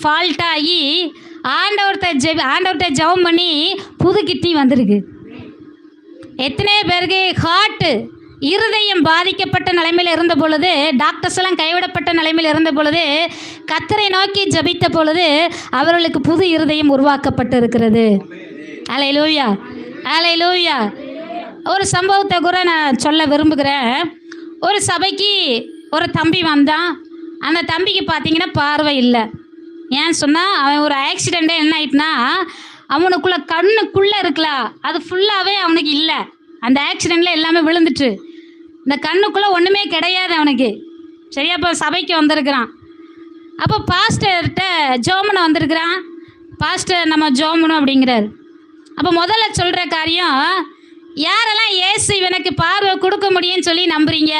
Fault ஆகி ஆண்டவர்கிட்ட ஜெபம் பண்ணி புது கிட்னி வந்திருக்கு. எத்தனை பேருக்கு இருதயம் பாதிக்கப்பட்ட நிலைமையில் இருந்த பொழுது, டாக்டர்ஸ் எல்லாம் கைவிடப்பட்ட நிலைமையில் இருந்த பொழுது, கர்த்தரை நோக்கி ஜெபித்த பொழுது அவர்களுக்கு புது இருதயம் உருவாக்கப்பட்டு இருக்கிறது. அல்லேலூயா, அல்லேலூயா. ஒரு சம்பவத்தை கூட நான் சொல்ல விரும்புகிறேன். ஒரு சபைக்கு ஒரு தம்பி வந்தான். அந்த தம்பிக்கு பார்த்தீங்கன்னா பார்வை இல்லை. ஏன்னு சொன்னால் அவன் ஒரு ஆக்சிடெண்ட்டே என்ன ஆயிட்டுனா, அவனுக்குள்ள கண்ணுக்குள்ளே இருக்கலாம், அது ஃபுல்லாகவே அவனுக்கு இல்லை. அந்த ஆக்சிடெண்ட்டில் எல்லாமே விழுந்துட்டு இந்த கண்ணுக்குள்ளே ஒன்றுமே கிடையாது அவனுக்கு. சரியா? அப்போ சபைக்கு வந்திருக்கிறான். அப்போ பாஸ்டர்கிட்ட ஜோமனை வந்திருக்கிறான். பாஸ்டர் நம்ம ஜோமனும் அப்படிங்கிறார். அப்போ முதல்ல சொல்கிற காரியம், யாரெல்லாம் இயேசு இவனுக்கு பார்வை கொடுக்க முடியும்னு சொல்லி நம்புறீங்க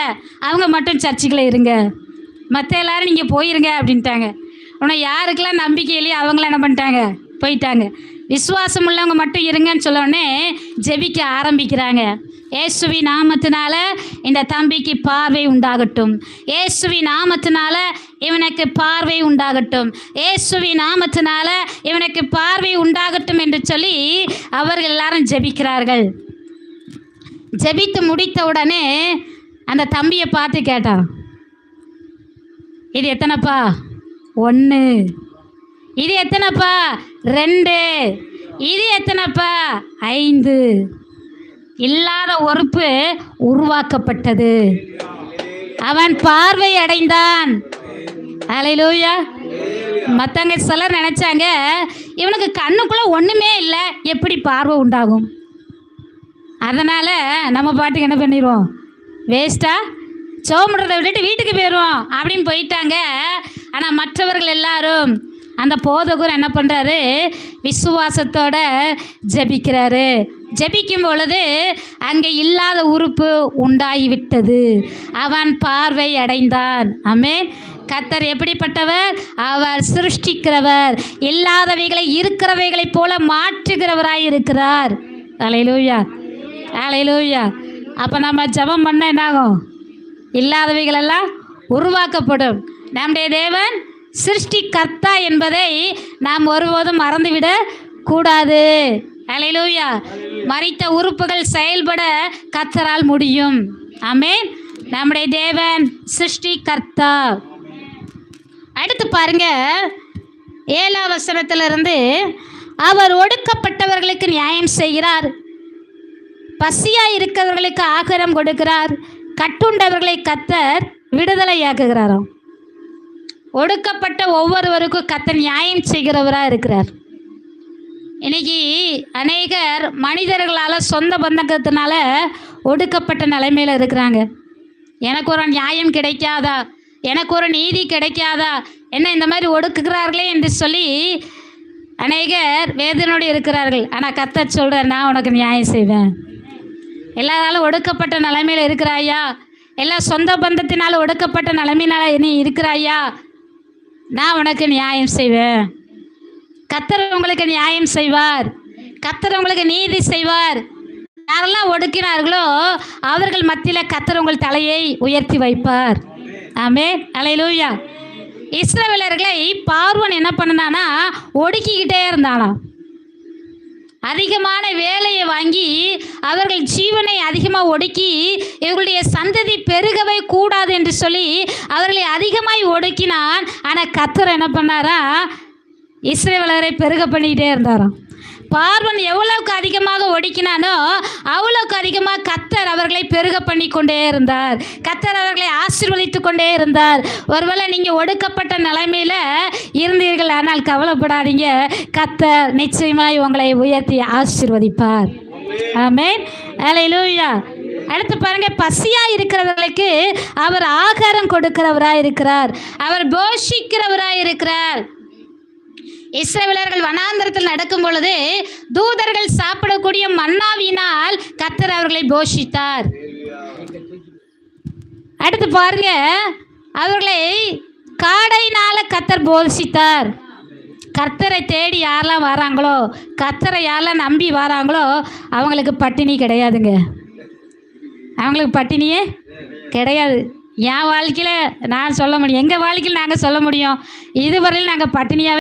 அவங்க மட்டும் சர்ச்சுக்குள்ளே இருங்க, மற்ற எல்லோரும் நீங்கள் போயிருங்க அப்படின்ட்டாங்க. ஆனால் யாருக்கெல்லாம் நம்பிக்கை இல்லையோ அவங்களாம் என்ன பண்ணிட்டாங்க, போயிட்டாங்க. விசுவாசம் உள்ளவங்க மட்டும் இருங்கன்னு சொல்லவுடனே ஜெபிக்க ஆரம்பிக்கிறாங்க. இயேசுவின் நாமத்தினால இந்த தம்பிக்கு பார்வை உண்டாகட்டும், இயேசுவின் நாமத்தினால இவனுக்கு பார்வை உண்டாகட்டும், இயேசுவின் நாமத்தினால இவனுக்கு பார்வை உண்டாகட்டும் என்று சொல்லி அவர்கள் எல்லாரும் ஜெபிக்கிறார்கள். ஜெபித்து முடித்த உடனே அந்த தம்பியை பார்த்து கேட்டான், இது எத்தனைப்பா? 1. இது எத்தனைப்பா? 2. இது எத்தனைப்பா? 5. இல்லாத உறுப்பு உருவாக்கப்பட்டது. அவன் பார்வை அடைந்தான். அல்லேலூயா. மற்றவங்க சிலர் நினச்சாங்க, இவனுக்கு கண்ணுக்குள்ளே ஒன்றுமே இல்லை, எப்படி பார்வை உண்டாகும்? அதனால் நம்ம பாட்டுக்கு என்ன பண்ணிடுவோம், வேஸ்ட்டாக சோமுறதை விட்டுட்டு வீட்டுக்கு போயிடுவோம் அப்படின்னு போயிட்டாங்க. ஆனால் மற்றவர்கள் எல்லாரும், அந்த போதகர் என்ன பண்ணுறாரு, விசுவாசத்தோட ஜெபிக்கிறாரு. ஜெபிக்கும் பொழுது அங்கே இல்லாத உறுப்பு உண்டாகிவிட்டது. அவன் பார்வை அடைந்தான். ஆமென். கர்த்தர் எப்படிப்பட்டவர்? அவர் சிருஷ்டிக்கிறவர், இல்லாதவைகளை இருக்கிறவைகளைப் போல மாற்றுகிறவராய் இருக்கிறார். அல்லேலூயா, அல்லேலூயா. அப்போ நம்ம ஜெபம் பண்ண என்னாகும்? இல்லாதவைகளெல்லாம் உருவாக்கப்படும். நம்முடைய தேவன் சிருஷ்டிகர்த்தா என்பதை நாம் ஒருபோதும் மறந்துவிடக் கூடாது. அல்லேலூயா. மரித்த உறுப்புகள் செயல்பட கர்த்தரால் முடியும். ஆமென். நம்முடைய தேவன் சிருஷ்டிகர்த்தா. அடுத்து பாருங்க, 7ஆம் வசனத்திலிருந்து, அவர் ஒடுக்கப்பட்டவர்களுக்கு நியாயம் செய்கிறார், பசியாய் இருக்கிறவர்களுக்கு ஆகாரம் கொடுக்கிறார், கட்டுண்டவர்களை கர்த்தர் விடுதலையாக்குகிறாராம். ஒடுக்கப்பட்ட ஒவ்வொருவருக்கும் கர்த்தர் நியாயம் செய்கிறவராக இருக்கிறார். இன்னைக்கு அநேகர் மனிதர்களால் சொந்த பந்தத்தினால ஒடுக்கப்பட்ட நிலைமையில் இருக்கிறாங்க. எனக்கு ஒரு நியாயம் கிடைக்காதா, எனக்கு ஒரு நீதி கிடைக்காதா, என்ன இந்த மாதிரி ஒடுக்குகிறார்களே என்று சொல்லி அநேகர் வேதனோடு இருக்கிறார்கள். ஆனால் கர்த்தர் சொல்கிறார், நான் உனக்கு நியாயம் செய்வேன். எல்லாராலும் ஒடுக்கப்பட்ட நிலைமையில் இருக்கிறாயா? எல்லா சொந்த பந்தத்தினால் ஒடுக்கப்பட்ட நிலைமையினால நீ இருக்கிறாயா? நான் உனக்கு நியாயம் செய்வேன். கர்த்தர் உங்களுக்கு நியாயம் செய்வார், கர்த்தர் உங்களுக்கு நீதி செய்வார். யாரெல்லாம் ஒடுக்கினார்களோ அவர்கள் மத்தியில் கர்த்தர் உங்கள் தலையை உயர்த்தி வைப்பார். ஆமென். அல்லேலூயா. இஸ்ரவேலர்களை பார்வோன் என்ன பண்ணனானா, ஒடுக்கிக்கிட்டே இருந்தானாம். அதிகமான வேலையை வாங்கி அவர்கள் ஜீவனை அதிகமாக ஒடுக்கி இவர்களுடைய சந்ததி பெருகவே கூடாது என்று சொல்லி அவர்களை அதிகமாய் ஒடுக்கினான். ஆனால் கர்த்தர் என்ன பண்ணாரா, இஸ்ரவேலரை பெருக பண்ணிக்கிட்டே இருந்தாராம். பார்வோன் எவ்வளவுக்கு அதிகமாக ஒடுக்கினானோ அவ்வளவுக்கு அதிகமாக கர்த்தர் அவர்களை பெருக பண்ணி கொண்டே இருந்தார். கர்த்தர் அவர்களை ஆசீர்வதித்து கொண்டே இருந்தார். ஒருவேளை நீங்கள் ஒடுக்கப்பட்ட நிலைமையில் இருந்தீர்கள், ஆனால் கவலைப்படாதீங்க, கர்த்தர் நிச்சயமாய் உங்களை உயர்த்தி ஆசீர்வதிப்பார். ஆமென். அல்லேலூயா. அடுத்து பாருங்க, பசியாக இருக்கிறவர்களுக்கு அவர் ஆகாரம் கொடுக்கிறவராக இருக்கிறார், அவர் போஷிக்கிறவராக இருக்கிறார். இஸ்ரவேலர்கள் வனாந்தரத்தில் நடக்கும் பொழுது தூதர்கள் சாப்பிடக்கூடிய மன்னாவினால் கர்த்தர் அவர்களை போஷித்தார். அடுத்து பாருங்க, அவர்களை காடையினால கர்த்தர் போஷித்தார். கர்த்தரை தேடி யாரெல்லாம் வராங்களோ, கர்த்தரை யாரெல்லாம் நம்பி வராங்களோ அவங்களுக்கு பட்டினி கிடையாதுங்க. அவங்களுக்கு பட்டினியே கிடையாது. என் வாழ்க்கையில் நான் சொல்ல முடியும், எங்கள் வாழ்க்கையில் நாங்கள் சொல்ல முடியும், இதுவரையில் நாங்கள் பட்டினியாக